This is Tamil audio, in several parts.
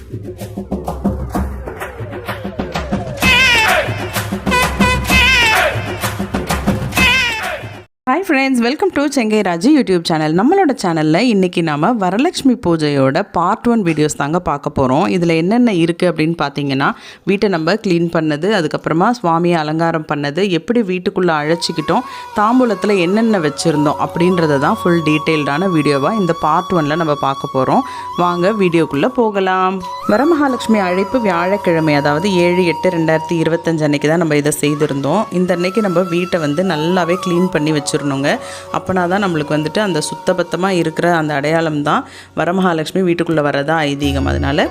Hi friends, welcome to Chengai Raju YouTube channel. நம்மளோட சேனலில் இன்றைக்கி நாம் வரலட்சுமி பூஜையோட பார்ட் 1 வீடியோஸ் தாங்க பார்க்க போகிறோம். இதில் என்னென்ன இருக்குது அப்படின்னு பார்த்தீங்கன்னா, வீட்டை நம்ம க்ளீன் பண்ணது, அதுக்கப்புறமா சுவாமியை அலங்காரம் பண்ணது, எப்படி வீட்டுக்குள்ளே அழைச்சிக்கிட்டோம், தாம்பூலத்தில் என்னென்ன வச்சுருந்தோம் அப்படின்றத தான் ஃபுல் டீட்டெயில்டான வீடியோவாக இந்த பார்ட் 1ல் நம்ம பார்க்க போகிறோம். வாங்க வீடியோக்குள்ளே போகலாம். வரமகாலட்சுமி அழைப்பு வியாழக்கிழமை, அதாவது 7/8/2025 அன்றைக்கி தான் நம்ம இதை செய்திருந்தோம். இந்த அன்னைக்கு நம்ம வீட்டை வந்து நல்லாவே க்ளீன் பண்ணி வச்சுருந்தோங்க. அப்போனா தான் நம்மளுக்கு வந்துட்டு அந்த சுத்தபத்தமாக இருக்கிற அந்த அடையாளம் தான் வரமகாலட்சுமி வீட்டுக்குள்ளே வரதா ஐதீகம். அதனால்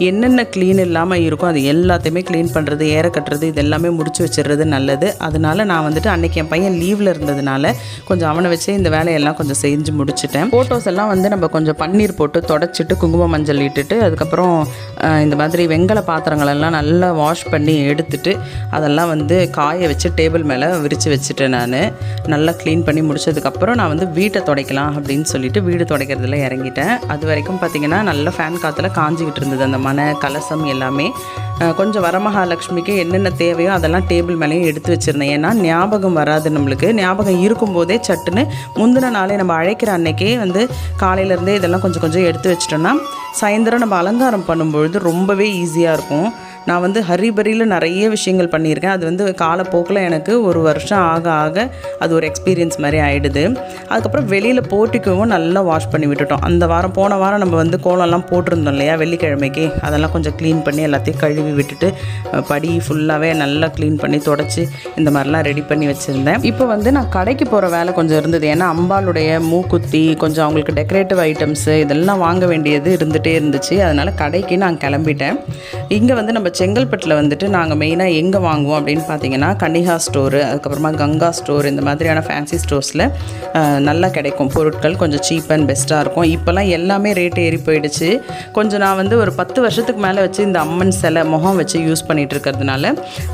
என்னென்ன க்ளீன் இல்லாமல் இருக்கோ அது எல்லாத்தையுமே க்ளீன் பண்ணுறது, ஏற கட்டுறது, இது எல்லாமே முடிச்சு வச்சிடுறது நல்லது. அதனால் நான் வந்துட்டு அன்றைக்கி என் பையன் லீவில் இருந்ததுனால கொஞ்சம் அவனை வச்சு இந்த வேலையெல்லாம் கொஞ்சம் செஞ்சு முடிச்சிட்டேன். ஃபோட்டோஸ் எல்லாம் வந்து நம்ம கொஞ்சம் பன்னீர் போட்டு தொடச்சிட்டு குங்கும மஞ்சள் இட்டுட்டு, அதுக்கப்புறம் இந்த மாதிரி வெங்கல பாத்திரங்களெல்லாம் நல்லா வாஷ் பண்ணி எடுத்துட்டு அதெல்லாம் வந்து காய வச்சு டேபிள் மேலே விரித்து வச்சுட்டேன். நான் நல்லா க்ளீன் பண்ணி முடிச்சதுக்கப்புறம் நான் வந்து வீட்டை துடைக்கலாம் அப்படின்னு சொல்லிட்டு வீடு துடைக்கிறதுல இறங்கிட்டேன். அது வரைக்கும் பார்த்திங்கன்னா நல்ல ஃபேன் காற்றுல காஞ்சிக்கிட்டு இருந்தது அந்த மனை கலசம் எல்லாமே. கொஞ்சம் வரமகாலட்சுமிக்கு என்னென்ன தேவையோ அதெல்லாம் டேபிள் மேலேயும் எடுத்து வச்சுருந்தேன். ஏன்னா ஞாபகம் வராது நம்மளுக்கு. ஞாபகம் இருக்கும்போதே சட்டுன்னு முந்தின நாளே நம்ம அழைக்கிற அன்னைக்கே வந்து காலையிலேருந்தே இதெல்லாம் கொஞ்சம் கொஞ்சம் எடுத்து வச்சிட்டோன்னா சாயந்தரம் நம்ம அலங்காரம் பண்ணும்பொழுது ரொம்பவே ஈஸியாக இருக்கும். நான் வந்து ஹரிபரியில் நிறைய விஷயங்கள் பண்ணியிருக்கேன். அது வந்து காலப்போக்கில் எனக்கு ஒரு வருஷம் ஆக ஆக அது ஒரு எக்ஸ்பீரியன்ஸ் மாதிரி ஆகிடுது. அதுக்கப்புறம் வெளியில் போட்டிக்கவும் நல்லா வாஷ் பண்ணி விட்டுட்டோம். அந்த வாரம் போன வாரம் நம்ம வந்து கோலம்லாம் போட்டிருந்தோம் இல்லையா வெள்ளிக்கிழமைக்கு, அதெல்லாம் கொஞ்சம் க்ளீன் பண்ணி எல்லாத்தையும் கழுவி விட்டுட்டு படி ஃபுல்லாகவே நல்லா க்ளீன் பண்ணி தொடச்சி இந்த மாதிரிலாம் ரெடி பண்ணி வச்சுருந்தேன். இப்போ வந்து நான் கடைக்கு போகிற வேலை கொஞ்சம் இருந்தது. ஏன்னா அம்பாளுடைய மூக்குத்தி, கொஞ்சம் அவங்களுக்கு டெக்கரேட்டிவ் ஐட்டம்ஸு இதெல்லாம் வாங்க வேண்டியது இருந்துகிட்டே இருந்துச்சு. அதனால் கடைக்கு நான் கிளம்பிட்டேன். இங்கே வந்து நம்ம செங்கல்பட்டில் வந்துட்டு நாங்கள் மெயினாக எங்கே வாங்குவோம் அப்படின்னு பார்த்தீங்கன்னா கன்னிகா ஸ்டோரு, அதுக்கப்புறமா கங்கா ஸ்டோர், இந்த மாதிரியான ஃபேன்சி ஸ்டோர்ஸில் நல்லா கிடைக்கும் பொருட்கள். கொஞ்சம் சீப் அண்ட் பெஸ்ட்டாக இருக்கும். இப்போல்லாம் எல்லாமே ரேட் ஏறி போயிடுச்சு. கொஞ்சம் நான் வந்து ஒரு 10 வருஷத்துக்கு மேலே வச்சு இந்த அம்மன் சிலை முகம் வச்சு யூஸ் பண்ணிகிட்டு இருக்கிறதுனால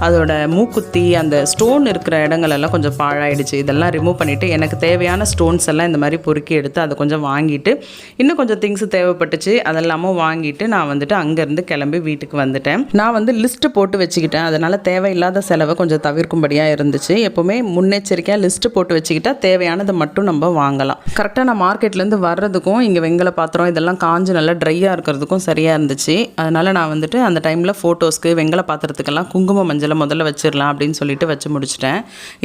அதோட மூக்குத்தி அந்த ஸ்டோன் இருக்கிற இடங்களெல்லாம் கொஞ்சம் பாழாயிடுச்சு. இதெல்லாம் ரிமூவ் பண்ணிவிட்டு எனக்கு தேவையான ஸ்டோன்ஸ் எல்லாம் இந்த மாதிரி பொறுக்கி எடுத்து அதை கொஞ்சம் வாங்கிட்டு, இன்னும் கொஞ்சம் திங்ஸ் தேவைப்பட்டுச்சு அதெல்லாமும் வாங்கிட்டு நான் வந்துட்டு அங்கேருந்து கிளம்பி வீட்டுக்கு வந்துட்டேன். நான் வந்து லிஸ்ட்டு போட்டு வச்சுக்கிட்டேன். அதனால் தேவையில்லாத செலவை கொஞ்சம் தவிர்க்கும்படியாக இருந்துச்சு. எப்போவுமே முன்னெச்சரிக்கையாக லிஸ்ட்டு போட்டு வச்சுக்கிட்டால் தேவையானதை மட்டும் நம்ம வாங்கலாம். கரெக்டாக நான் மார்க்கெட்லேருந்து வர்றதுக்கும் இங்கே வெங்கல பாத்திரம் இதெல்லாம் காஞ்சு நல்லா ட்ரையாக இருக்கிறதுக்கும் சரியாக இருந்துச்சு. அதனால் நான் வந்துட்டு அந்த டைமில் ஃபோட்டோஸ்க்கு வெங்கல பாத்திரத்துக்கெல்லாம் குங்கும மஞ்சளை முதல்ல வச்சிடலாம் அப்படின்னு சொல்லிட்டு வச்சு முடிச்சிட்டேன்.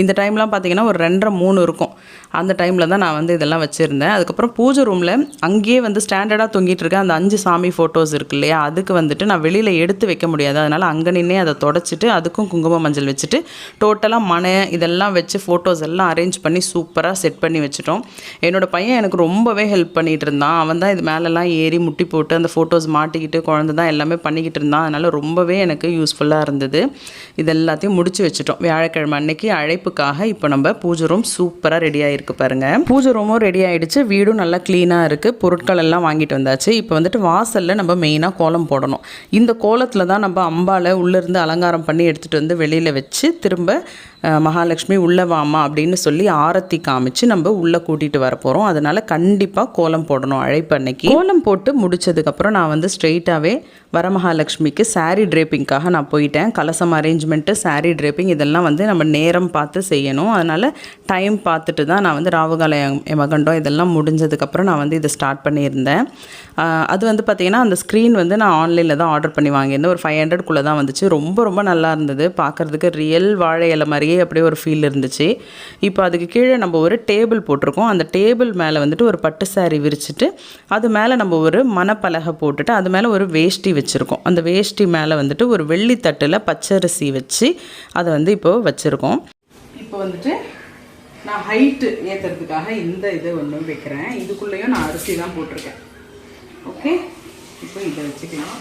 இந்த டைம்லாம் பார்த்திங்கன்னா ஒரு 2:30-3 இருக்கும். அந்த டைமில் தான் நான் வந்து இதெல்லாம் வச்சுருந்தேன். அதுக்கப்புறம் பூஜை ரூமில் அங்கேயே வந்து ஸ்டாண்டர்டாக தொங்கிட்டு இருக்கேன் அந்த 5 சாமி ஃபோட்டோஸ் இருக்கு இல்லையா, அதுக்கு வந்துட்டு நான் வெளியில் எடுத்து வைக்க முடியாது. அதனால் அங்கே நின்னே அதை தொடச்சிட்டு அதுக்கும் குங்கும மஞ்சள் வச்சுட்டு டோட்டலாக மனை இதெல்லாம் வச்சு ஃபோட்டோஸ் எல்லாம் அரேஞ்ச் பண்ணி சூப்பராக செட் பண்ணி வச்சுட்டோம். என்னோடய பையன் எனக்கு ரொம்பவே ஹெல்ப் பண்ணிகிட்டு இருந்தான். அவன் தான் இது மேலெல்லாம் ஏறி முட்டி போட்டு அந்த ஃபோட்டோஸ் மாட்டிக்கிட்டு குழந்தை தான் எல்லாமே பண்ணிக்கிட்டு இருந்தான். அதனால் ரொம்பவே எனக்கு யூஸ்ஃபுல்லாக இருந்தது. இது எல்லாத்தையும் முடிச்சு வச்சுட்டோம். வியாழக்கிழமை அன்னைக்கு அழைப்புக்காக இப்போ நம்ம பூஜை ரூம் சூப்பராக ரெடி ஆகிருக்கு பாருங்கள். பூஜை ரூமும் ரெடி ஆகிடுச்சு, வீடும் நல்லா க்ளீனாக இருக்குது, பொருட்கள் எல்லாம் வாங்கிட்டு வந்தாச்சு. இப்போ வந்துட்டு வாசலில் நம்ம மெயினாக கோலம் போடணும். இந்த கோலத்தில் தான் நம்ம அம்பாலை உள்ளேருந்து அலங்காரம் பண்ணி எடுத்துகிட்டு வந்து வெளியில் வச்சு திரும்ப மகாலட்சுமி உள்ளே வாமா அப்படின்னு சொல்லி ஆரத்தி காமிச்சு நம்ம உள்ளே கூட்டிகிட்டு வர போகிறோம். அதனால் கண்டிப்பாக கோலம் போடணும் அழைப்பு அன்னைக்கு. கோலம் போட்டு முடித்ததுக்கப்புறம் நான் வந்து ஸ்ட்ரெயிட்டாகவே வரமகாலட்சுமிக்கு சாரீ ட்ரேப்பிங்காக நான் போயிட்டேன். கலசம் அரேஞ்ச்மெண்ட்டு, சாரீ ட்ரேப்பிங் இதெல்லாம் வந்து நம்ம நேரம் பார்த்து செய்யணும். அதனால் டைம் பார்த்துட்டு தான் நான் வந்து ராவுகால யமகண்டம் இதெல்லாம் முடிஞ்சதுக்கப்புறம் நான் வந்து இதை ஸ்டார்ட் பண்ணியிருந்தேன். அது வந்து பார்த்திங்கன்னா அந்த ஸ்க்ரீன் வந்து நான் ஆன்லைனில் தான் ஆர்டர் பண்ணி வாங்கியிருந்தேன். ஒரு 500 தான் வந்துச்சு. ரொம்ப ரொம்ப நல்லா இருந்தது. பார்க்குறதுக்கு ரியல் வாழை இலை மாதிரியே அப்படியே ஒரு ஃபீல் இருந்துச்சு. இப்போ அதுக்கு கீழே நம்ம ஒரு டேபிள் போட்டிருக்கோம். அந்த டேபிள் மேலே வந்துட்டு ஒரு பட்டு சாரி விரிச்சிட்டு அது மேலே நம்ம ஒரு மணப்பலகை போட்டுட்டு அது மேலே ஒரு வேஷ்டி வச்சுருக்கோம். அந்த வேஷ்டி மேலே வந்துட்டு ஒரு வெள்ளி தட்டில் பச்சரிசி வச்சு அதை வந்து இப்போது வச்சுருக்கோம். இப்போ வந்துட்டு நான் ஹைட்டு ஏற்றுறதுக்காக இந்த இதை ஒன்று வைக்கிறேன். இதுக்குள்ளேயும் நான் அரிசி தான் போட்டிருக்கேன். ஓகே, இப்போ இதை வச்சுக்கலாம்.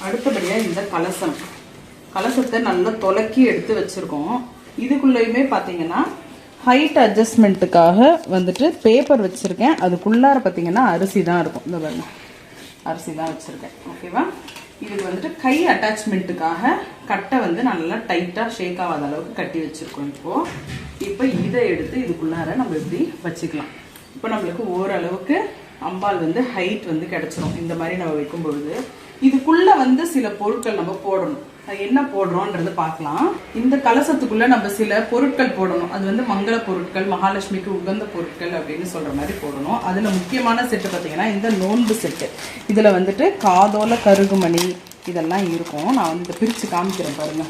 அடுத்தபடியாக இந்த கலசத்தை நல்லா தொலக்கி எடுத்து வச்சுருக்கோம். இதுக்குள்ளேயுமே பார்த்தீங்கன்னா ஹைட் அட்ஜஸ்ட்மெண்ட்டுக்காக வந்துட்டு பேப்பர் வச்சுருக்கேன். அதுக்குள்ளார பார்த்தீங்கன்னா அரிசி தான் இருக்கும். இந்த பாருங்க, அரிசி தான் வச்சுருக்கேன். ஓகேவா, இதுக்கு வந்துட்டு கை அட்டாச்மெண்ட்டுக்காக கட்டை வந்து நல்லா டைட்டாக ஷேக் ஆகாத அளவுக்கு கட்டி வச்சுருக்கோம். இப்போ இதை எடுத்து இதுக்குள்ளார நம்ம இப்படி வச்சுக்கலாம். இப்போ நம்மளுக்கு ஓரளவுக்கு அம்பாள் வந்து ஹைட் வந்து கிடைச்சிரும் இந்த மாதிரி நம்ம வைக்கும் பொழுது. இதுக்குள்ள வந்து சில பொருட்கள் நம்ம போடணும். என்ன போடுறோம்ன்றது பார்க்கலாம். இந்த கலசத்துக்குள்ள நம்ம சில பொருட்கள் போடணும். அது வந்து மங்கள பொருட்கள், மகாலட்சுமிக்கு உகந்த பொருட்கள் அப்படின்னு சொல்ற மாதிரி போடணும். அதுல முக்கியமான செட்டு பார்த்தீங்கன்னா இந்த நோன்பு செட்டு. இதுல வந்துட்டு காதோல கருகுமணி இதெல்லாம் இருக்கும். நான் வந்து பிரிச்சு காமிக்கிறேன் பாருங்க.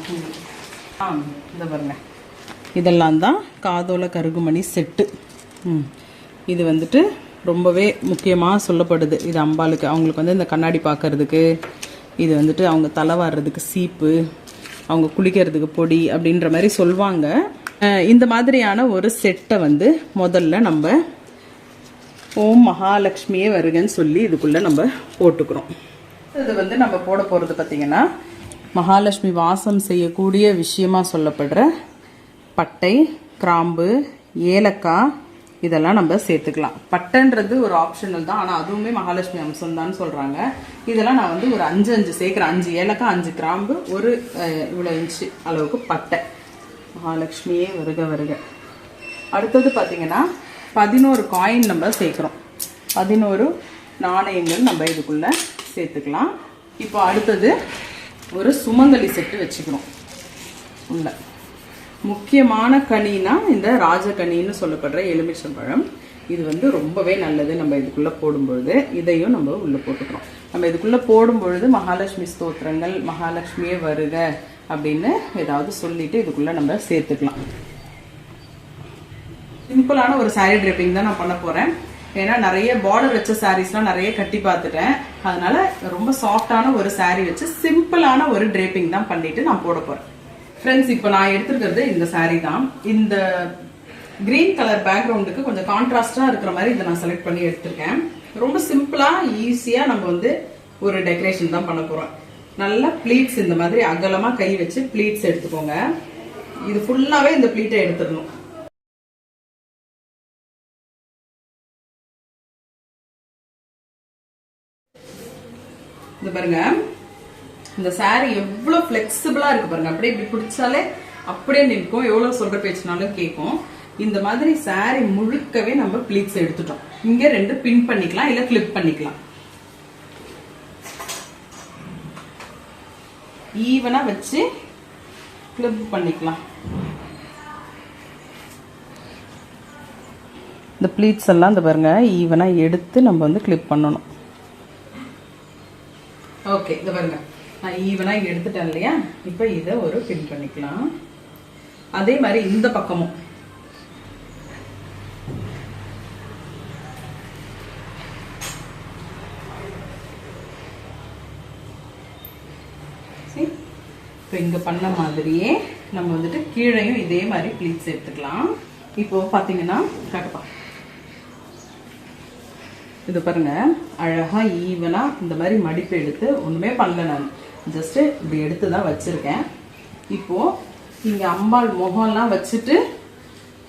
இந்த பாருங்க, இதெல்லாம் தான் காதோல கருகுமணி செட்டு. இது வந்துட்டு ரொம்பவே முக்கியமாக சொல்லப்படுது. இது அம்பாளுக்கு, அவங்களுக்கு வந்து இந்த கண்ணாடி பார்க்கறதுக்கு, இது வந்துட்டு அவங்க தலை வாடுறதுக்கு சீப்பு, அவங்க குளிக்கிறதுக்கு பொடி அப்படின்ற மாதிரி சொல்லுவாங்க. இந்த மாதிரியான ஒரு செட்டை வந்து முதல்ல நம்ம ஓம் மகாலட்சுமியே வருகன்னு சொல்லி இதுக்குள்ளே நம்ம போட்டுக்கிறோம். இது வந்து நம்ம போட போகிறது பார்த்திங்கன்னா மகாலட்சுமி வாசம் செய்யக்கூடிய விஷயமா சொல்லப்படுற பட்டை, கிராம்பு, ஏலக்காய் இதெல்லாம் நம்ம சேர்த்துக்கலாம். பட்டைன்றது ஒரு ஆப்ஷனல் தான், ஆனால் அதுவுமே மகாலட்சுமி அம்சம் தான் சொல்கிறாங்க. இதெல்லாம் நான் வந்து ஒரு 5 சேர்க்குறேன். 5 ஏலக்காய், 5 கிராம்பு, ஒரு இவ்வளோ இன்ச்சு அளவுக்கு பட்டை. மகாலட்சுமியே வருக வருக. அடுத்தது பார்த்திங்கன்னா 11 காயின் நம்ம சேர்க்குறோம். 11 நாணயங்கள் நம்ம இதுக்குள்ளே சேர்த்துக்கலாம். இப்போ அடுத்தது ஒரு சுமங்கலி செட்டு வச்சுக்கிறோம். உள்ள முக்கியமான கனினா இந்த ராஜகனின்னு சொல்லப்படுற எலுமிச்சம்பழம். இது வந்து ரொம்பவே நல்லது. நம்ம இதுக்குள்ளே போடும்பொழுது இதையும் நம்ம உள்ளே போட்டுக்கிறோம். நம்ம இதுக்குள்ளே போடும்பொழுது மகாலட்சுமி ஸ்தோத்திரங்கள், மகாலட்சுமியே வருக அப்படின்னு ஏதாவது சொல்லிட்டு இதுக்குள்ளே நம்ம சேர்த்துக்கலாம். சிம்பிளான ஒரு சாரீ ட்ரெப்பிங் தான் நான் பண்ண போகிறேன். ஏன்னா நிறைய பார்டர் வச்ச சாரீஸ்லாம் நிறைய கட்டி பார்த்துட்டேன். அதனால ரொம்ப சாஃப்டான ஒரு சாரீ வச்சு சிம்பிளான ஒரு ட்ரேப்பிங் தான் பண்ணிட்டு நான் போட போகிறேன். ஃப்ரெண்ட்ஸ், இப்போ நான் எடுத்துருக்கிறது இந்த சாரீ தான். இந்த கிரீன் கலர் பேக்ரவுண்டுக்கு கொஞ்சம் கான்ட்ராஸ்டாக இருக்கிற மாதிரி இதை நான் செலக்ட் பண்ணி எடுத்திருக்கேன். ரொம்ப சிம்பிளாக ஈஸியாக நம்ம வந்து ஒரு டெக்கரேஷன் தான் பண்ண போகிறோம். நல்லா ப்ளீட்ஸ் இந்த மாதிரி அகலமாக கை வச்சு ப்ளீட்ஸ் எடுத்துக்கோங்க. இது ஃபுல்லாகவே இந்த ப்ளீட்டை எடுத்துடணும். இது பாருங்க, இந்த சாரி எவ்வளோ ஃப்ளெக்சிபிளா இருக்கு பாருங்க. அப்படியே இப்படி பிடிச்சாலே அப்படியே நிற்கும், எவ்வளவு சொல்ற பேச்சுனாலும் கேட்கும். இந்த மாதிரி சாரி முழுக்கவே நம்ம ப்ளீட்ஸ் எடுத்துட்டோம். இங்க 2 பின் பண்ணிக்கலாம், இல்ல கிளிப் பண்ணிக்கலாம். ஈவனா வச்சு கிளிப் பண்ணிக்கலாம். இந்த ப்ளீட்ஸ் எல்லாம் இந்த பாருங்க ஈவனா எடுத்து நம்ம வந்து கிளிப் பண்ணணும். ஓகே, இந்த பாருங்க நான் ஈவனா எடுத்துட்டேன் இல்லையா. இப்போ இதை ஒரு பின் பண்ணிக்கலாம். அதே மாதிரி இந்த பக்கமும் இப்போ இங்க பண்ண மாதிரியே நம்ம வந்துட்டு கீழையும் இதே மாதிரி ப்ளீட்ஸ் எடுத்துக்கலாம். இப்போ பாத்தீங்கன்னா காட்டுப்பா, இது பாருங்க அழகா ஈவனா இந்த மாதிரி மடிப்பு எடுத்து ஒண்ணுமே பண்ணல. நான் ஜஸ்ட் இப்படி எடுத்து தான் வச்சிருக்கேன். இப்போ இங்க அம்பாள் முகம்லாம் வச்சுட்டு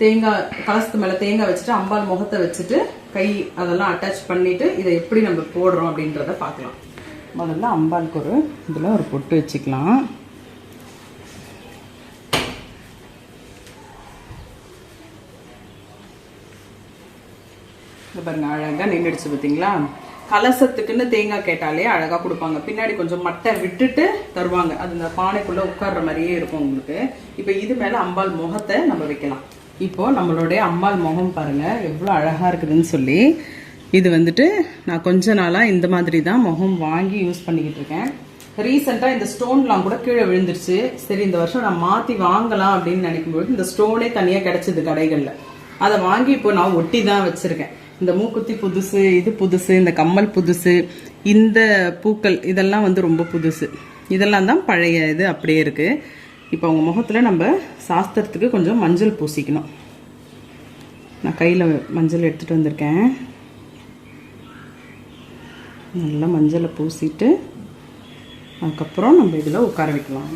தேங்காய் கலசத்து மேல தேங்காய் வச்சுட்டு அம்பாள் முகத்தை வச்சுட்டு கை அதெல்லாம் அட்டாச் பண்ணிட்டு இதை எப்படி நம்ம போடுறோம் அப்படின்றத பார்க்கலாம். முதல்ல அம்பாளுக்கு ஒரு இதுல ஒரு பொட்டு வச்சுக்கலாம். பாருங்க அழகா நின்றுடுச்சு பார்த்தீங்களா. கலசத்துக்குன்னு தேங்காய் கேட்டாலே அழகா கொடுப்பாங்க. பின்னாடி கொஞ்சம் மட்டை விட்டுட்டு தருவாங்க. அது இந்த பானைக்குள்ள உட்கார்ற மாதிரியே இருக்கும் உங்களுக்கு. இப்போ இது மேல அம்பாள் முகத்தை நம்ம வைக்கலாம். இப்போ நம்மளுடைய அம்பாள் முகம் பாருங்க எவ்வளோ அழகா இருக்குதுன்னு சொல்லி. இது வந்துட்டு நான் கொஞ்ச நாளா இந்த மாதிரி தான் முகம் வாங்கி யூஸ் பண்ணிக்கிட்டு இருக்கேன். ரீசெண்டா இந்த ஸ்டோன்லாம் கூட கீழே விழுந்துருச்சு. சரி இந்த வருஷம் நான் மாத்தி வாங்கலாம் அப்படின்னு நினைக்கும்போது இந்த ஸ்டோனே தனியா கிடைச்சது கடைகள்ல. அதை வாங்கி இப்போ நான் ஒட்டி தான் வச்சிருக்கேன். இந்த மூக்குத்தி புதுசு, இது புதுசு, இந்த கம்மல் புதுசு, இந்த பூக்கள் இதெல்லாம் வந்து ரொம்ப புதுசு. இதெல்லாம் தான் பழைய இது அப்படியே இருக்கு. இப்போ அவங்க முகத்துல நம்ம சாஸ்திரத்துக்கு கொஞ்சம் மஞ்சள் பூசிக்கணும். நான் கையில மஞ்சள் எடுத்துட்டு வந்திருக்கேன். நல்லா மஞ்சளை பூசிட்டு அதுக்கப்புறம் நம்ம இதில் உட்கார வைக்கலாம்.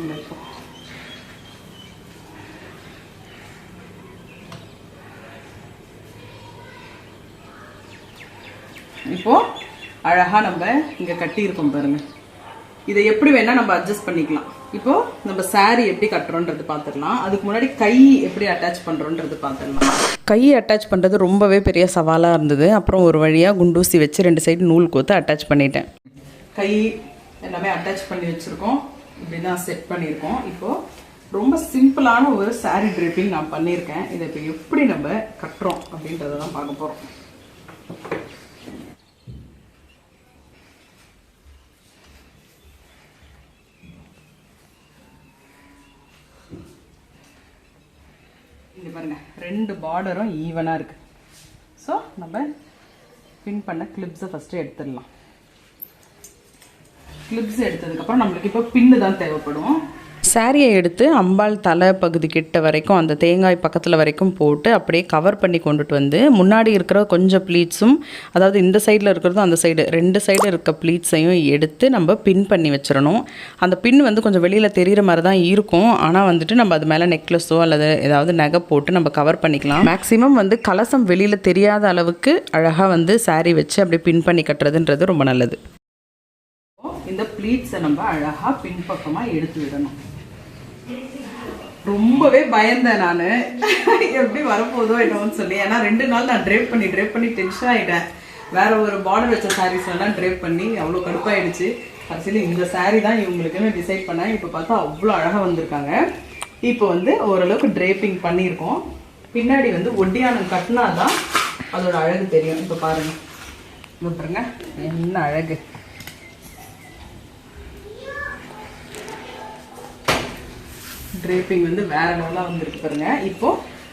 இப்போ அழகா நம்ம இங்க கட்டி இருக்கோம் பாருங்க. இதை எப்படி வேணா நம்ம அட்ஜஸ்ட் பண்ணிக்கலாம். இப்போது நம்ம சாரீ எப்படி கட்டுறோன்றது பார்த்துடலாம். அதுக்கு முன்னாடி கை எப்படி அட்டாச் பண்ணுறோன்றது பார்த்துடலாம். கை அட்டாச் பண்ணுறது ரொம்பவே பெரிய சவாலாக இருந்தது. அப்புறம் ஒரு வழியாக குண்டூசி வச்சு 2 சைடு நூல் கோத்து அட்டாச் பண்ணிட்டேன். கை எல்லாமே அட்டாச் பண்ணி வச்சுருக்கோம். இப்படி தான் செட் பண்ணியிருக்கோம். இப்போது ரொம்ப சிம்பிளான ஒரு சாரீ ட்ரிப்பிங் நான் பண்ணியிருக்கேன். இதை இப்போ எப்படி நம்ம கட்டுறோம் அப்படின்றத தான் பார்க்க போகிறோம். இங்கே பாருங்கள், 2 பார்டரும் ஈவனாக இருக்குது. ஸோ நம்ம பின் பண்ண கிளிப்ஸை ஃபஸ்ட்டு எடுத்துடலாம். கிளிப்ஸ் எடுத்ததுக்கப்புறம் நம்மளுக்கு இப்போ பின்னு தான் தேவைப்படும். சாரியை எடுத்து அம்பாள் தலை பகுதி கிட்ட வரைக்கும் அந்த தேங்காய் பக்கத்தில் வரைக்கும் போட்டு அப்படியே கவர் பண்ணி கொண்டுட்டு வந்து முன்னாடி இருக்கிற கொஞ்சம் ப்ளீட்ஸும், அதாவது இந்த சைடில் இருக்கிறதும் அந்த சைடு 2 சைடு இருக்க ப்ளீட்ஸையும் எடுத்து நம்ம பின் பண்ணி வச்சிடணும். அந்த பின் வந்து கொஞ்சம் வெளியில் தெரிகிற மாதிரி தான் இருக்கும். ஆனால் வந்துட்டு நம்ம அது மேலே நெக்லஸோ அல்லது ஏதாவது நகை போட்டு நம்ம கவர் பண்ணிக்கலாம். மேக்ஸிமம் வந்து கலசம் வெளியில் தெரியாத அளவுக்கு அழகாக வந்து சாரீ வச்சு அப்படியே பின் பண்ணி கட்டுறதுன்றது ரொம்ப நல்லது. இந்த ப்ளீட்ஸை நம்ம அழகாக பின்பக்கமாக எடுத்து விடணும். ரொம்பவே பயந்தேன் நான், எப்படி வரப்போதோ என்னோன்னு சொல்லி. ஏன்னா 2 நாள் நான் ட்ரேப் பண்ணி டென்ஷன் ஆகிட்டேன். வேற ஒரு பார்டர் வச்ச சாரீஸ்லாம் ட்ரேப் பண்ணி அவ்வளோ கடுப்பாயிடுச்சு. கடைசியில் இந்த சாரீ தான் இவங்களுக்குன்னு டிசைட் பண்ணேன். இப்போ பார்த்தா அவ்வளோ அழகாக வந்திருக்காங்க. இப்போ வந்து ஓரளவுக்கு ட்ரேப்பிங் பண்ணியிருக்கோம். பின்னாடி வந்து ஒட்டியானம் கட்டினா தான் அதோட அழகு தெரியும். இப்போ பாருங்க, பாருங்க என்ன அழகு. ட்ரேப்பிங் வந்து வேற லெவலாக வந்துருக்கு பாருங்க. இப்போ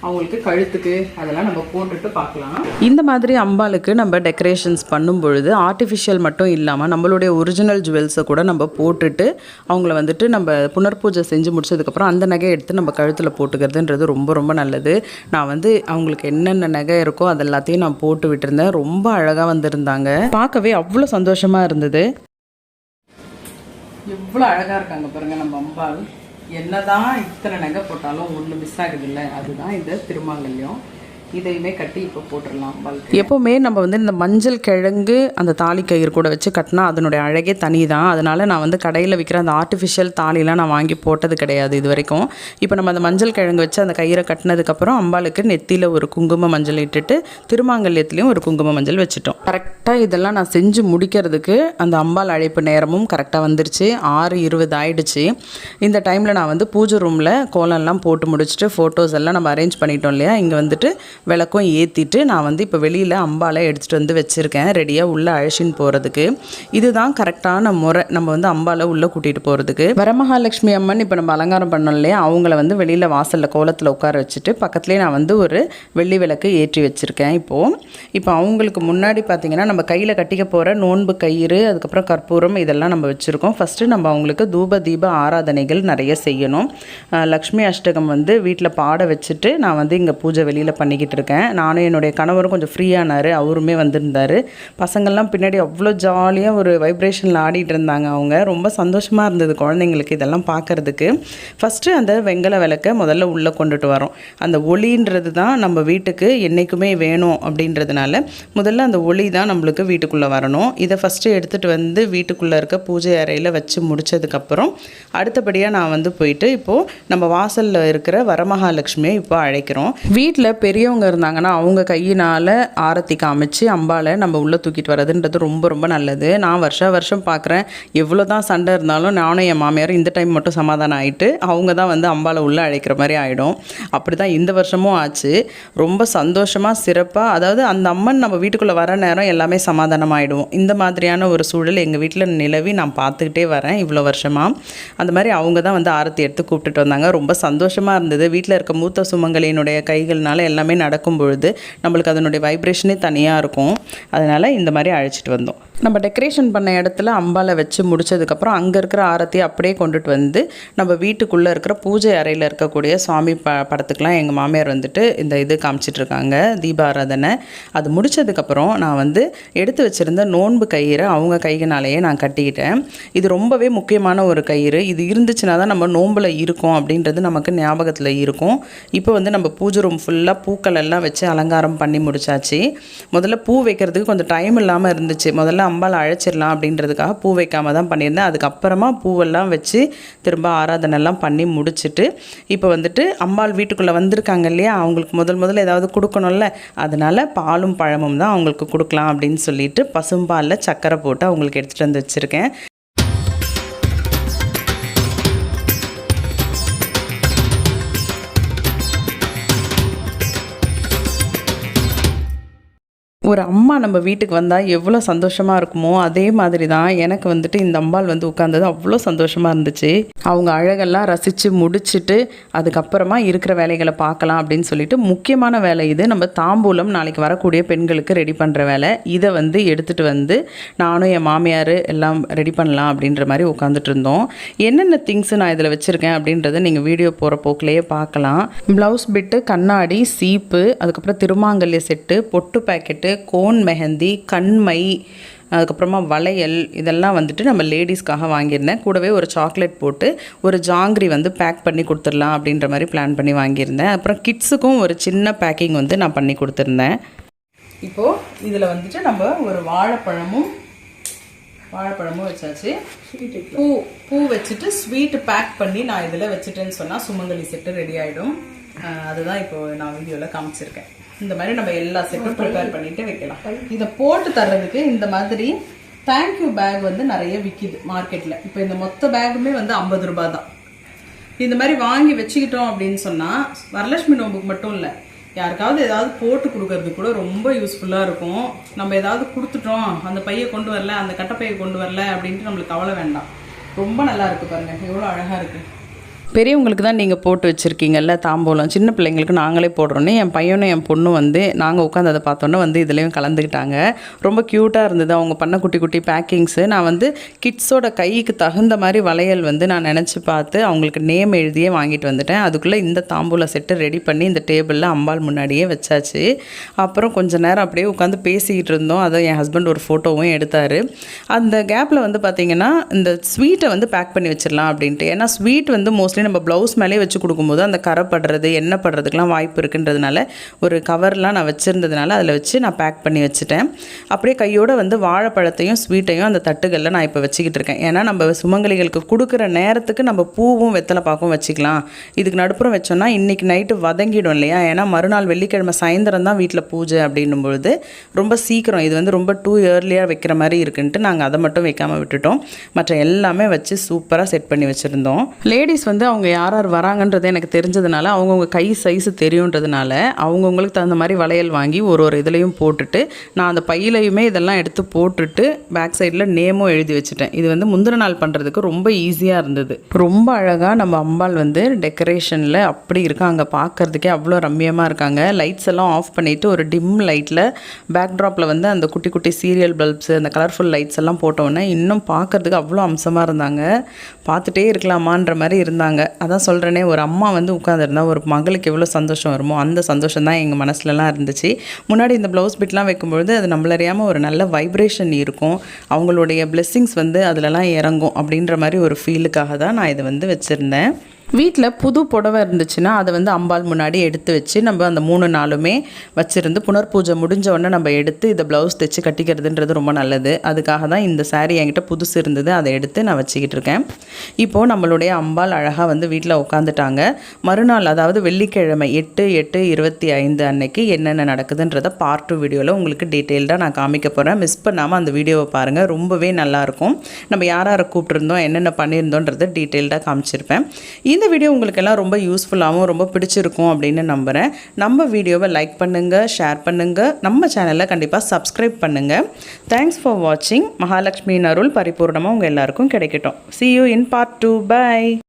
அவங்களுக்கு கழுத்துக்கு அதெல்லாம் நம்ம போட்டுட்டு பார்க்கலாம். இந்த மாதிரி அம்பாளுக்கு நம்ம டெக்கரேஷன்ஸ் பண்ணும் பொழுது ஆர்டிஃபிஷியல் மட்டும் இல்லாமல் நம்மளுடைய ஒரிஜினல் ஜுவல்ஸை கூட நம்ம போட்டுட்டு அவங்கள வந்துட்டு நம்ம புனர்பூஜை செஞ்சு முடிச்சதுக்கப்புறம் அந்த நகையை எடுத்து நம்ம கழுத்தில் போட்டுக்கிறதுன்றது ரொம்ப ரொம்ப நல்லது. நான் வந்து அவங்களுக்கு என்னென்ன நகை இருக்கோ அது எல்லாத்தையும் நான் போட்டு விட்டுருந்தேன். ரொம்ப அழகாக வந்திருந்தாங்க. பார்க்கவே அவ்வளோ சந்தோஷமாக இருந்தது. எவ்வளோ அழகாக இருக்காங்க பாருங்கள் நம்ம அம்பாள். என்னதான் இத்தனை நகை போட்டாலும் ஒன்று மிஸ் ஆகுது இல்லை, அதுதான் இந்த திருமாங்கல்யம். இதையுமே கட்டி இப்போ போட்டுடலாம். எப்போவுமே நம்ம வந்து இந்த மஞ்சள் கிழங்கு அந்த தாலி கயிறு கூட வச்சு கட்டினா அதனுடைய அழகே தனி தான். அதனால் நான் வந்து கடையில் விற்கிற அந்த ஆர்டிஃபிஷியல் தாலிலாம் நான் வாங்கி போட்டது கிடையாது இது வரைக்கும். இப்போ நம்ம அந்த மஞ்சள் கிழங்கு வச்சு அந்த கயிறை கட்டினதுக்கப்புறம் அம்பாளுக்கு நெத்தியில் ஒரு குங்கும மஞ்சள் இட்டுட்டு திருமாங்கல்யத்துலேயும் ஒரு குங்கும மஞ்சள் வச்சுட்டோம். கரெக்டாக இதெல்லாம் நான் செஞ்சு முடிக்கிறதுக்கு அந்த அம்பாள் அழைப்பு நேரமும் கரெக்டாக வந்துருச்சு. 6:20 ஆயிடுச்சு. இந்த டைமில் நான் வந்து பூஜை ரூமில் கோலம்லாம் போட்டு முடிச்சுட்டு ஃபோட்டோஸ் எல்லாம் நம்ம அரேஞ்ச் பண்ணிட்டோம் இல்லையா. இங்கே வந்துட்டு விளக்கும் ஏற்றிட்டு நான் வந்து இப்போ வெளியில் அம்பாலை எடுத்துகிட்டு வந்து வச்சுருக்கேன் ரெடியாக உள்ளே அழைச்சின்னு போகிறதுக்கு. இதுதான் கரெக்டான முறை நம்ம வந்து அம்பாலை உள்ளே கூட்டிகிட்டு போகிறதுக்கு. வரமகாலட்சுமி அம்மன் இப்போ நம்ம அலங்காரம் பண்ணோம் இல்லையா, அவங்கள வந்து வெளியில் வாசலில் கோலத்தில் உட்கார வச்சுட்டு பக்கத்துலேயே நான் வந்து ஒரு வெள்ளி விளக்கு ஏற்றி வச்சுருக்கேன். இப்போ அவங்களுக்கு முன்னாடி பார்த்திங்கன்னா நம்ம கையில் கட்டிக்க போகிற நோன்பு கயிறு, அதுக்கப்புறம் கற்பூரம் இதெல்லாம் நம்ம வச்சுருக்கோம். ஃபஸ்ட்டு நம்ம அவங்களுக்கு தூப தீப ஆராதனைகள் நிறைய செய்யணும். லக்ஷ்மி அஷ்டகம் வந்து வீட்டில் பாட வச்சுட்டு நான் வந்து இங்கே பூஜை வெளியில் பண்ணிக்கிட்டு இருக்கேன். நானும் என்னுடைய கணவரும் கொஞ்சம் ஃப்ரீயானார், அவருமே வந்திருந்தார். பசங்கள்லாம் பின்னாடி அவ்வளோ ஜாலியாக ஒரு வைப்ரேஷனில் ஆடிட்டு இருந்தாங்க. அவங்க ரொம்ப சந்தோஷமாக இருந்தது குழந்தைங்களுக்கு இதெல்லாம் பார்க்குறதுக்கு. ஃபஸ்ட்டு அந்த வெங்கல விளக்கை முதல்ல உள்ளே கொண்டுட்டு வரோம். அந்த ஒளின்றது தான் நம்ம வீட்டுக்கு என்றைக்குமே வேணும் அப்படின்றதுனால முதல்ல அந்த ஒளி தான் நம்மளுக்கு வீட்டுக்குள்ளே வரணும். இதை ஃபஸ்ட்டு எடுத்துகிட்டு வந்து வீட்டுக்குள்ளே இருக்க பூஜை அறையில் வச்சு முடித்ததுக்கப்புறம் அடுத்தபடியாக நான் வந்து போயிட்டு இப்போது நம்ம வாசலில் இருக்கிற வரமகாலட்சுமியை இப்போ அழைக்கிறோம். வீட்டில் பெரியவங்க இருந்தாங்கன்னா அவங்க கையினால் ஆரத்தி காமிச்சு அம்பாலை நம்ம உள்ளே தூக்கிட்டு வரதுன்றது ரொம்ப ரொம்ப நல்லது. நான் வருஷம் பார்க்குறேன், எவ்வளோ தான் சண்டை இருந்தாலும் நானும் என் மாமியாரும் இந்த டைம் மட்டும் சமாதானம் ஆகிட்டு அவங்க தான் வந்து அம்பாலை உள்ளே அழைக்கிற மாதிரி ஆகிடும். அப்படி தான் இந்த வருஷமும் ஆச்சு. ரொம்ப சந்தோஷமாக சிறப்பாக, அதாவது அந்த அம்மன் நம்ம வீட்டுக்குள்ளே வர நேரம் எல்லாமே சமாதானம் ஆகிடும். இந்த மாதிரியான ஒரு சூழல் எங்கள் வீட்டில் நிலவி நான் பார்த்துக்கிட்டே வரேன் இவ்வளோ வருஷமாக. அந்த மாதிரி அவங்க தான் வந்து ஆரத்தி எடுத்து கூப்பிட்டுட்டு வந்தாங்க. ரொம்ப சந்தோஷமாக இருந்தது. வீட்டில் இருக்க மூத்த சுமங்கலியினுடைய கைகள்னால எல்லாமே நடக்கும் பொழுது நம்மளுக்கு அதனுடைய வைப்ரேஷனே தனியாக இருக்கும். அதனால் இந்த மாதிரி அழைச்சிட்டு வந்தோம். நம்ம டெக்கரேஷன் பண்ண இடத்துல அம்பாலை வச்சு முடித்ததுக்கப்புறம் அங்கே இருக்கிற ஆரத்தியை அப்படியே கொண்டுட்டு வந்து நம்ம வீட்டுக்குள்ளே இருக்கிற பூஜை அறையில் இருக்கக்கூடிய சுவாமி படத்துக்கெலாம் எங்கள் மாமியார் வந்துட்டு இந்த இது காமிச்சிட்ருக்காங்க, தீபாராதனை. அது முடித்ததுக்கப்புறம் நான் வந்து எடுத்து வச்சுருந்த நோன்பு கயிறை அவங்க கையினாலேயே நான் கட்டிக்கிட்டேன். இது ரொம்பவே முக்கியமான ஒரு கயிறு. இது இருந்துச்சுன்னா தான் நம்ம நோம்பில் இருக்கோம் அப்படின்றது நமக்கு ஞாபகத்தில் இருக்கும். இப்போ வந்து நம்ம பூஜை ரூம் ஃபுல்லாக பூக்களை பூக்கள் எல்லாம் வச்சு அலங்காரம் பண்ணி முடிச்சாச்சு. முதல்ல பூ வைக்கிறதுக்கு கொஞ்சம் டைம் இல்லாமல் இருந்துச்சு. முதல்ல அம்பாள் அழைச்சிடலாம் அப்படின்றதுக்காக பூ வைக்காமல் தான் பண்ணியிருந்தேன். அதுக்கப்புறமா பூவெல்லாம் வச்சு திரும்ப ஆராதனைலாம் பண்ணி முடிச்சுட்டு இப்போ வந்துட்டு அம்பாள் வீட்டுக்குள்ளே வந்திருக்காங்க இல்லையா, அவங்களுக்கு முதல்ல ஏதாவது கொடுக்கணும்ல, அதனால் பாலும் பழமும் தான் அவங்களுக்கு கொடுக்கலாம் அப்படின்னு சொல்லிட்டு பசும்பாலில் சக்கரை போட்டு அவங்களுக்கு எடுத்துகிட்டு வந்து வச்சுருக்கேன். ஒரு அம்மா நம்ம வீட்டுக்கு வந்தால் எவ்வளோ சந்தோஷமாக இருக்குமோ அதே மாதிரி தான் எனக்கு வந்துட்டு இந்த அம்பாள் வந்து உட்கார்ந்தது அவ்வளோ சந்தோஷமாக இருந்துச்சு. அவங்க அழகெல்லாம் ரசித்து முடிச்சுட்டு அதுக்கப்புறமா இருக்கிற வேலைகளை பார்க்கலாம் அப்படின்னு சொல்லிட்டு முக்கியமான வேலை இது. நம்ம தாம்பூலம் நாளைக்கு வரக்கூடிய பெண்களுக்கு ரெடி பண்ணுற வேலை. இதை வந்து எடுத்துகிட்டு வந்து நானும் என் மாமியார் எல்லாம் ரெடி பண்ணலாம் அப்படின்ற மாதிரி உட்காந்துட்டு இருந்தோம். என்னென்ன திங்ஸு நான் இதில் வச்சுருக்கேன் அப்படின்றத நீங்கள் வீடியோ போகிற போக்கிலேயே பார்க்கலாம். ப்ளவுஸ் பிட்டு, கண்ணாடி, சீப்பு, அதுக்கப்புறம் திருமாங்கல்ய செட்டு, பொட்டு பேக்கெட்டு, கோன் மெஹந்தி, கண்மை, அதுக்கப்புறமா வளையல், இதெல்லாம் வந்துட்டு நம்ம லேடிஸ்க்காக வாங்கியிருந்தேன். கூடவே ஒரு சாக்லேட் போட்டு ஒரு ஜாங்கிரி வந்து பேக் பண்ணி கொடுத்துடலாம் அப்படின்ற மாதிரி பிளான் பண்ணி வாங்கியிருந்தேன். அப்புறம் கிட்ஸுக்கும் ஒரு சின்ன பேக்கிங் வந்து நான் பண்ணி கொடுத்துருந்தேன். இப்போது இதில் வந்துட்டு நம்ம ஒரு வாழைப்பழமும் வச்சாச்சு. பூ வச்சுட்டு ஸ்வீட்டு பேக் பண்ணி நான் இதில் வச்சுட்டேன்னு சொன்னால் சுமங்கலி செட்டு ரெடி ஆகிடும். அதுதான் இப்போது நான் வீடியோவில் காமிச்சிருக்கேன். இந்த மாதிரி நம்ம எல்லா செட்டும் ப்ரிப்பேர் பண்ணிட்டு வைக்கலாம். இதை போட்டு தர்றதுக்கு இந்த மாதிரி தேங்க்யூ பேக் வந்து நிறைய விற்கிது மார்க்கெட்டில். இப்போ இந்த மொத்த பேக்குமே வந்து 50 ரூபாய் தான். இந்த மாதிரி வாங்கி வச்சுக்கிட்டோம் அப்படின்னு சொன்னால் வரலட்சுமி நோம்புக்கு மட்டும் இல்லை, யாருக்காவது ஏதாவது போட்டு கொடுக்கறது கூட ரொம்ப யூஸ்ஃபுல்லாக இருக்கும். நம்ம ஏதாவது கொடுத்துட்டோம், அந்த பையை கொண்டு வரல, அந்த கட்டைப்பையை கொண்டு வரல அப்படின்ட்டு நம்மளுக்கு கவலை வேண்டாம். ரொம்ப நல்லா இருக்குது பாருங்கள், எவ்வளோ அழகாக இருக்குது. பெரியவங்களுக்கு தான் நீங்கள் போட்டு வச்சுருக்கீங்கல்ல தாம்பூலம், சின்ன பிள்ளைங்களுக்கு நாங்களே போடுறோன்னே என் பையனும் என் பொண்ணும் வந்து நாங்கள் உட்காந்து அதை பார்த்தோன்னே வந்து இதுலேயும் கலந்துக்கிட்டாங்க. ரொம்ப க்யூட்டாக இருந்தது அவங்க பண்ண குட்டி குட்டி பேக்கிங்ஸு. நான் வந்து கிட்ஸோட கைக்கு தகுந்த மாதிரி வளையல் வந்து நான் நினச்சி பார்த்து அவங்களுக்கு நேம் எழுதியே வாங்கிட்டு வந்துட்டேன். அதுக்குள்ளே இந்த தாம்பூல செட்டு ரெடி பண்ணி இந்த டேபிளில் அம்பாள் முன்னாடியே வச்சாச்சு. அப்புறம் கொஞ்சம் நேரம் அப்படியே உட்காந்து பேசிக்கிட்டு இருந்தோம். அதை என் ஹஸ்பண்ட் ஒரு ஃபோட்டோவும் எடுத்தார். அந்த கேப்பில் வந்து பார்த்திங்கன்னா இந்த ஸ்வீட்டை வந்து பேக் பண்ணி வச்சிடலாம் அப்படின்ட்டு. ஏன்னா ஸ்வீட் வந்து மோஸ்ட்லி நம்ம ப்ளவுஸ் மேலே வச்சு கொடுக்கும்போது அந்த கரை படுறது எண்ணெய் படுறதுக்கெலாம் வாய்ப்பு இருக்குன்றதுனால ஒரு கவர்லாம் நான் வச்சுருந்ததுனால அதில் வச்சு நான் பேக் பண்ணி வச்சுட்டேன். அப்படியே கையோடு வந்து வாழைப்பழத்தையும் ஸ்வீட்டையும் அந்த தட்டுகளில் நான் இப்போ வச்சுக்கிட்டு இருக்கேன். ஏன்னா நம்ம சுமங்கலிகளுக்கு கொடுக்குற நேரத்துக்கு நம்ம பூவும் வெத்தலை பாக்கும் வச்சுக்கலாம். இதுக்கு நடுப்புறம் வச்சோன்னா இன்றைக்கி நைட்டு வதங்கிடும் இல்லையா, ஏன்னா மறுநாள் வெள்ளிக்கிழமை சாயந்தரம் தான் வீட்டில் பூஜை அப்படின்னும்பொழுது ரொம்ப சீக்கிரம் இது வந்து ரொம்ப டூ இயர்லியாக வைக்கிற மாதிரி இருக்குன்ட்டு நாங்கள் அதை மட்டும் வைக்காமல் விட்டுட்டோம். மற்ற எல்லாமே வச்சு சூப்பராக செட் பண்ணி வச்சுருந்தோம். லேடிஸ் வந்து அவங்க யார் வராங்கன்றது எனக்கு தெரிஞ்சதுனால அவங்கவுங்க கை சைஸு தெரியுன்றதுனால அவங்கவுங்களுக்கு தகுந்த மாதிரி வளையல் வாங்கி ஒரு இதுலையும் போட்டுட்டு நான் அந்த பையிலையுமே இதெல்லாம் எடுத்து போட்டுட்டு பேக் சைடில் நேமும் எழுதி வச்சுட்டேன். இது வந்து முந்தின நாள் பண்ணுறதுக்கு ரொம்ப ஈஸியாக இருந்தது. ரொம்ப அழகாக நம்ம அம்பாள் வந்து டெக்கரேஷனில் அப்படி இருக்காங்க, பார்க்குறதுக்கே அவ்வளோ ரம்மியமாக இருக்காங்க. லைட்ஸ் எல்லாம் ஆஃப் பண்ணிவிட்டு ஒரு டிம் லைட்டில் பேக்ட்ராப்பில் வந்து அந்த குட்டி குட்டி சீரியல் பல்ப்ஸு அந்த கலர்ஃபுல் லைட்ஸ் எல்லாம் போட்டோன்னே இன்னும் பார்க்குறதுக்கு அவ்வளோ அம்சமாக இருந்தாங்க. பார்த்துட்டே இருக்கலாமான்ற மாதிரி இருந்தாங்க. அதான் சொல்கிறேனே, ஒரு அம்மா வந்து உட்காந்துருந்தா ஒரு மகளுக்கு எவ்வளோ சந்தோஷம் வருமோ அந்த சந்தோஷம் தான் எங்கள் மனசுலலாம் இருந்துச்சு. முன்னாடி இந்த ப்ளவுஸ் பிட்லாம் வைக்கும்பொழுது அது நம்மளறியாமல் ஒரு நல்ல வைப்ரேஷன் இருக்கும், அவங்களுடைய பிளெஸ்ஸிங்ஸ் வந்து அதிலலாம் இறங்கும் அப்படின்ற மாதிரி ஒரு ஃபீலுக்காக தான் நான் இதை வந்து வச்சுருந்தேன். வீட்டில் புது புடவை இருந்துச்சுன்னா அதை வந்து அம்பாள் முன்னாடி எடுத்து வச்சு நம்ம அந்த 3 நாளுமே வச்சுருந்து புனர்பூஜை முடிஞ்ச உடனே நம்ம எடுத்து இதை ப்ளவுஸ் தைச்சு கட்டிக்கிறதுன்றது ரொம்ப நல்லது. அதுக்காக தான் இந்த சாரீ என்கிட்ட புதுசு இருந்தது, அதை எடுத்து நான் வச்சுக்கிட்டு இருக்கேன். இப்போது நம்மளுடைய அம்பாள் அழகாக வந்து வீட்டில் உட்காந்துட்டாங்க. மறுநாள் அதாவது வெள்ளிக்கிழமை 8/8/25 அன்னைக்கு என்னென்ன நடக்குதுன்றதை பார்ட் 2 வீடியோவில் உங்களுக்கு டீட்டெயில்டாக நான் காமிக்க போகிறேன். மிஸ் பண்ணாமல் அந்த வீடியோவை பாருங்கள், ரொம்பவே நல்லாயிருக்கும். நம்ம யாரை கூப்பிட்டுருந்தோம் என்னென்ன பண்ணியிருந்தோன்றதை டீட்டெயில்டாக காமிச்சிருப்பேன். இந்த வீடியோ உங்களுக்கு எல்லாம் ரொம்ப யூஸ்ஃபுல்லாகவும் ரொம்ப பிடிச்சிருக்கும் அப்படின்னு நம்புகிறேன். நம்ம வீடியோவை லைக் பண்ணுங்கள், ஷேர் பண்ணுங்கள், நம்ம சேனலை கண்டிப்பாக சப்ஸ்கிரைப் பண்ணுங்கள். தேங்க்ஸ் ஃபார் வாட்சிங். மகாலட்சுமியின் அருள் பரிபூர்ணமாக உங்கள் எல்லாருக்கும் கிடைக்கட்டும். See you in part 2. Bye.